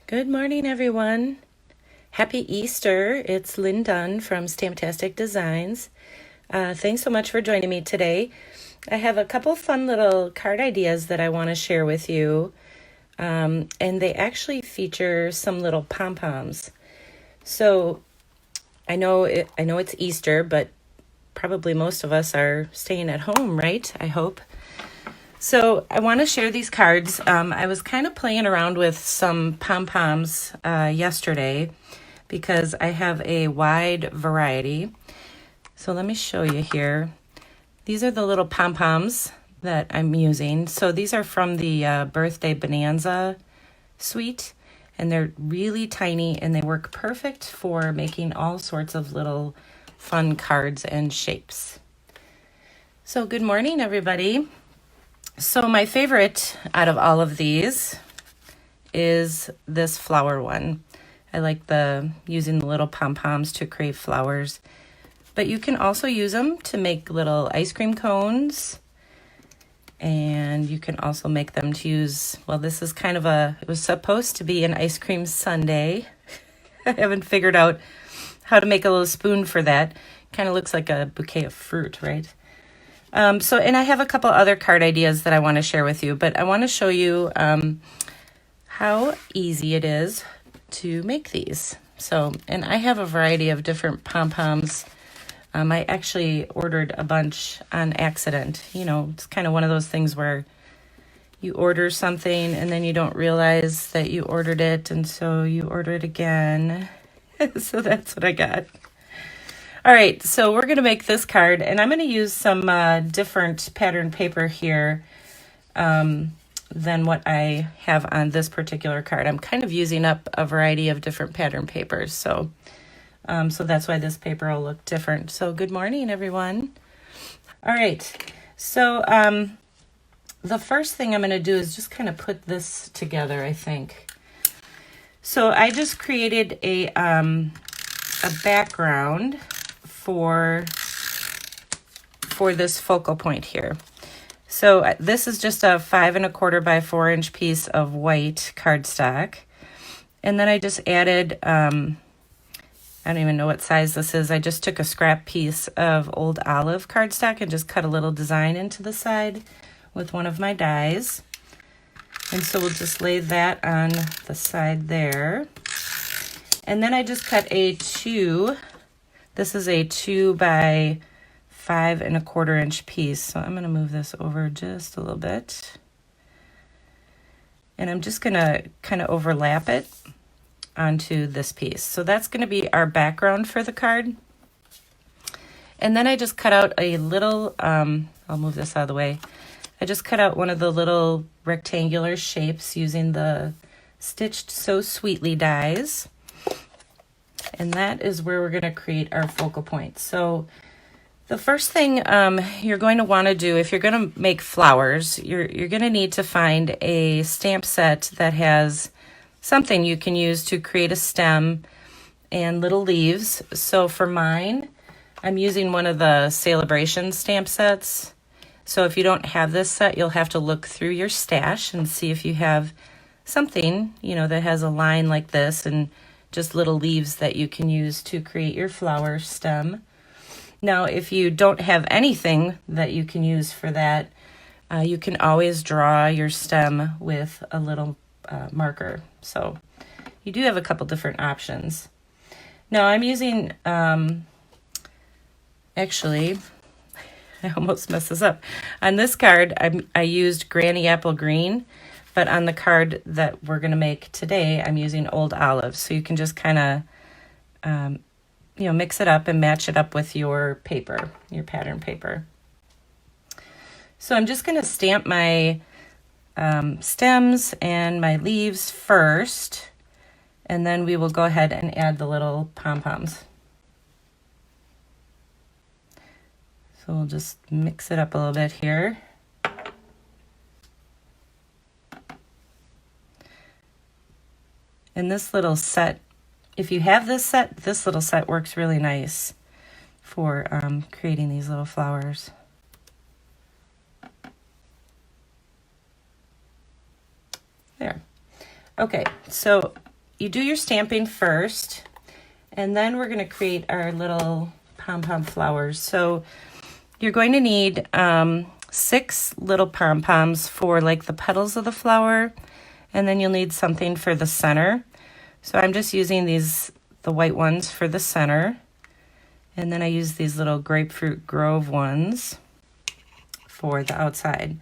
Good morning, everyone. Happy Easter. It's Lynn Dunn from Stamptastic Designs. Thanks so much for joining me today. I have a couple fun little card ideas that I want to share with you, and they actually feature some little pom-poms. So I know it's Easter, but probably most of us are staying at home, right? I hope. So I want to share these cards. I was kind of playing around with some pom-poms yesterday because I have a wide variety. So let me show you here. These are the little pom-poms that I'm using. So these are from the Birthday Bonanza suite, and they're really tiny and they work perfect for making all sorts of little fun cards and shapes. So good morning, everybody. So my favorite out of all of these is this flower one. I like using the little pom-poms to create flowers, but you can also use them to make little ice cream cones, and you can also make them to use, well, this is kind of it was supposed to be an ice cream sundae. I haven't figured out how to make a little spoon for that. Kind of looks like a bouquet of fruit, right? And I have a couple other card ideas that I want to share with you, but I want to show you how easy it is to make these. So, and I have a variety of different pom-poms. I actually ordered a bunch on accident. You know, it's kind of one of those things where you order something and then you don't realize that you ordered it, and so you order it again. So that's what I got. All right, so we're going to make this card, and I'm going to use some different pattern paper here than what I have on this particular card. I'm kind of using up a variety of different pattern papers, so that's why this paper will look different. So good morning, everyone. All right, so the first thing I'm going to do is just kind of put this together, I think. So I just created a background for this focal point here. So this is just a 5 1/4 by 4 inch piece of white cardstock. And then I just added, I don't even know what size this is. I just took a scrap piece of old olive cardstock and just cut a little design into the side with one of my dies. And so we'll just lay that on the side there. And then I just cut this is a 2 by 5 1/4 inch piece. So I'm going to move this over just a little bit. And I'm just going to kind of overlap it onto this piece. So that's going to be our background for the card. And then I just cut out a little, I'll move this out of the way. I just cut out one of the little rectangular shapes using the Stitched So Sweetly dies. And that is where we're going to create our focal point. So the first thing you're going to want to do, if you're going to make flowers, you're going to need to find a stamp set that has something you can use to create a stem and little leaves. So for mine, I'm using one of the Celebration stamp sets. So if you don't have this set, you'll have to look through your stash and see if you have something, you know, that has a line like this and just little leaves that you can use to create your flower stem. Now, if you don't have anything that you can use for that, you can always draw your stem with a little marker. So you do have a couple different options. Now I'm using, actually, I almost messed this up. On this card, I used Granny Apple Green. But on the card that we're going to make today, I'm using Old Olive. So you can just kind of, mix it up and match it up with your paper, your pattern paper. So I'm just going to stamp my stems and my leaves first, and then we will go ahead and add the little pom-poms. So we'll just mix it up a little bit here. And this little set, if you have this set, this little set works really nice for creating these little flowers. There. Okay, so you do your stamping first, and then we're going to create our little pom-pom flowers. So you're going to need 6 little pom-poms for like the petals of the flower, and then you'll need something for the center. So I'm just using the white ones for the center, and then I use these little Grapefruit Grove ones for the outside,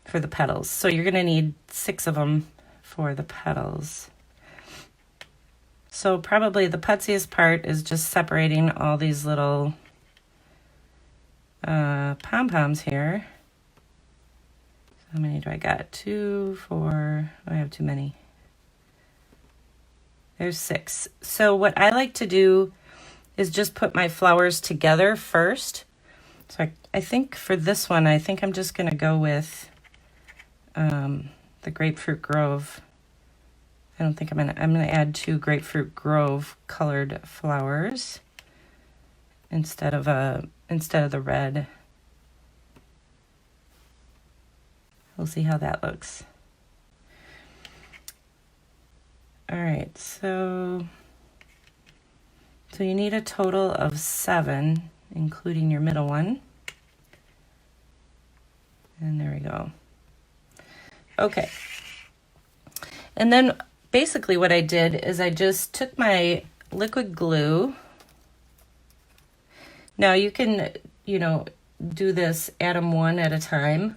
for the petals. So you're going to need 6 of them for the petals. So probably the putziest part is just separating all these little pom-poms here. How many do I got? 2, 4, I have too many. There's 6. So what I like to do is just put my flowers together first. So I think for this one, I think I'm just going to go with the Grapefruit Grove. I don't think I'm gonna add 2 Grapefruit Grove colored flowers instead of the red. We'll see how that looks. All right, so you need a total of 7, including your middle one. And there we go. Okay. And then basically what I did is I just took my liquid glue. Now you can, do this atom one at a time,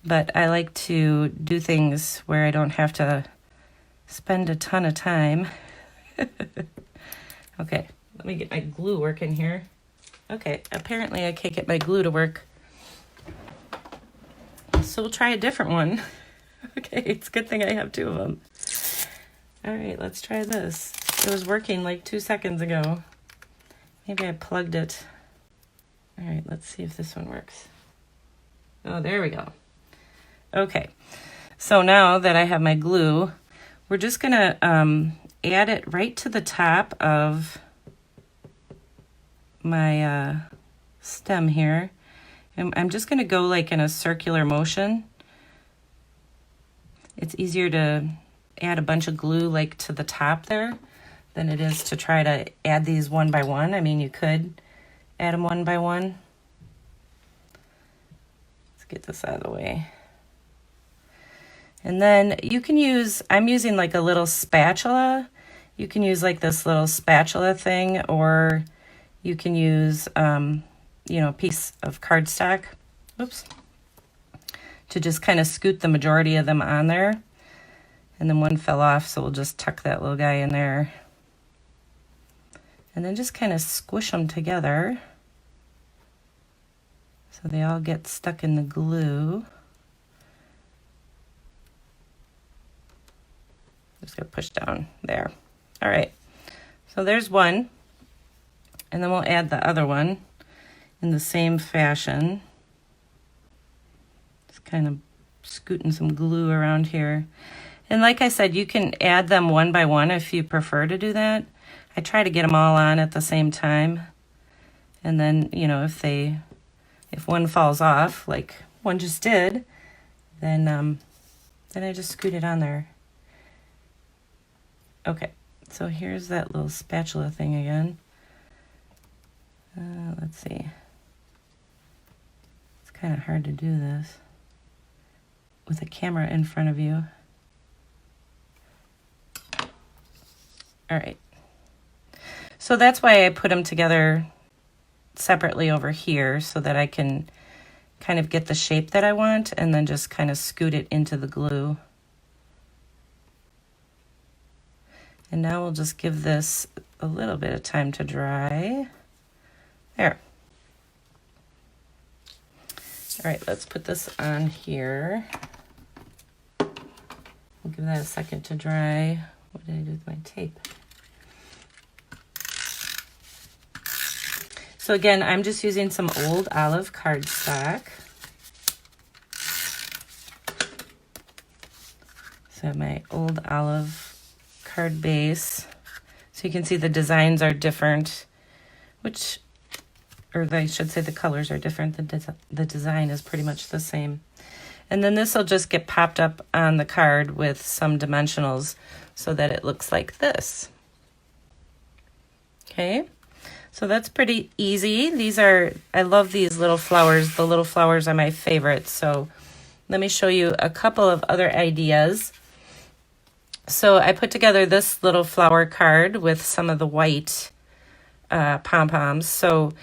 but I like to do things where I don't have to spend a ton of time. Okay, let me get my glue working here. Okay, apparently I can't get my glue to work. So we'll try a different one. Okay, it's a good thing I have 2 of them. All right, let's try this. It was working like 2 seconds ago. Maybe I plugged it. All right, let's see if this one works. Oh, there we go. Okay, so now that I have my glue, we're just gonna add it right to the top of my stem here. And I'm just gonna go like in a circular motion. It's easier to add a bunch of glue like to the top there than it is to try to add these one by one. I mean, you could add them one by one. Let's get this out of the way. And then you can use, I'm using like a little spatula. You can use like this little spatula thing, or you can use, a piece of cardstock. Oops. To just kind of scoot the majority of them on there. And then one fell off, so we'll just tuck that little guy in there. And then just kind of squish them together so they all get stuck in the glue. Just gonna push down there. All right, so there's one. And then we'll add the other one in the same fashion. Kind of scooting some glue around here. And like I said, you can add them one by one if you prefer to do that. I try to get them all on at the same time. And then, if one falls off, like one just did, then I just scoot it on there. Okay, so here's that little spatula thing again. Let's see. It's kind of hard to do this with a camera in front of you. All right. So that's why I put them together separately over here so that I can kind of get the shape that I want and then just kind of scoot it into the glue. And now we'll just give this a little bit of time to dry. There. All right, let's put this on here. We'll give that a second to dry. What did I do with my tape? So again, I'm just using some old olive cardstock. So I have my old olive card base. So you can see the designs are different, or I should say the colors are different. The design is pretty much the same. And then this will just get popped up on the card with some dimensionals so that it looks like this. Okay, so that's pretty easy. I love these little flowers. The little flowers are my favorites. So let me show you a couple of other ideas. So I put together this little flower card with some of the white pom-poms. So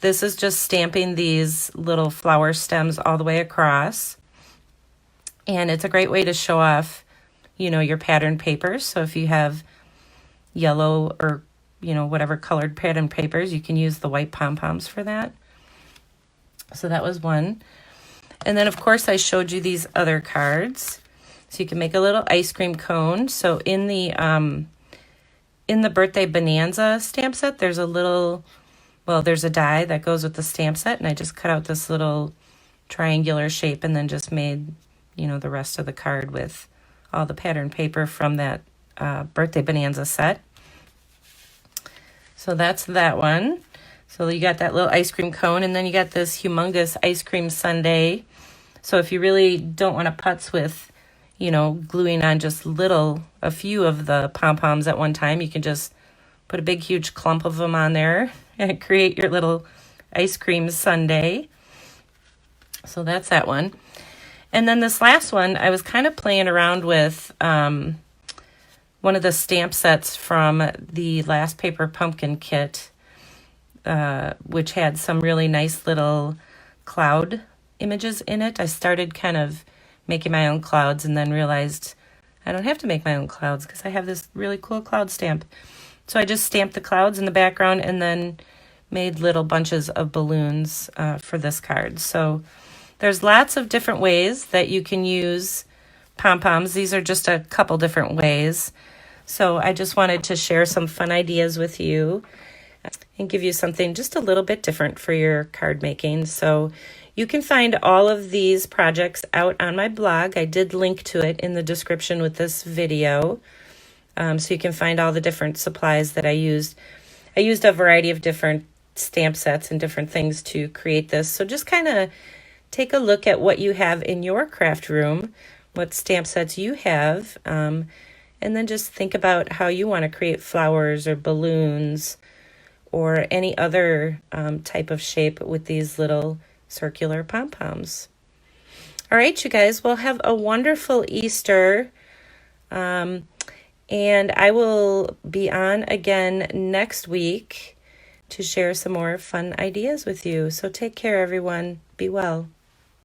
this is just stamping these little flower stems all the way across. And it's a great way to show off, your pattern papers. So if you have yellow or, whatever colored pattern papers, you can use the white pom-poms for that. So that was one. And then, of course, I showed you these other cards. So you can make a little ice cream cone. So in the Birthday Bonanza stamp set, there's a die that goes with the stamp set, and I just cut out this little triangular shape and then just made, the rest of the card with all the pattern paper from that Birthday Bonanza set. So that's that one. So you got that little ice cream cone, and then you got this humongous ice cream sundae. So if you really don't want to putz with, gluing on just a few of the pom-poms at one time, you can just put a big, huge clump of them on there and create your little ice cream sundae. So that's that one. And then this last one, I was kind of playing around with one of the stamp sets from the Last Paper Pumpkin kit, which had some really nice little cloud images in it. I started kind of making my own clouds and then realized I don't have to make my own clouds because I have this really cool cloud stamp. So I just stamped the clouds in the background and then made little bunches of balloons for this card. So there's lots of different ways that you can use pom-poms. These are just a couple different ways. So I just wanted to share some fun ideas with you and give you something just a little bit different for your card making. So you can find all of these projects out on my blog. I did link to it in the description with this video. So you can find all the different supplies that I used. I used a variety of different stamp sets and different things to create this. So just kind of take a look at what you have in your craft room, what stamp sets you have, and then just think about how you want to create flowers or balloons or any other type of shape with these little circular pom-poms. All right, you guys, well, have a wonderful Easter. And I will be on again next week to share some more fun ideas with you. So take care, everyone. Be well.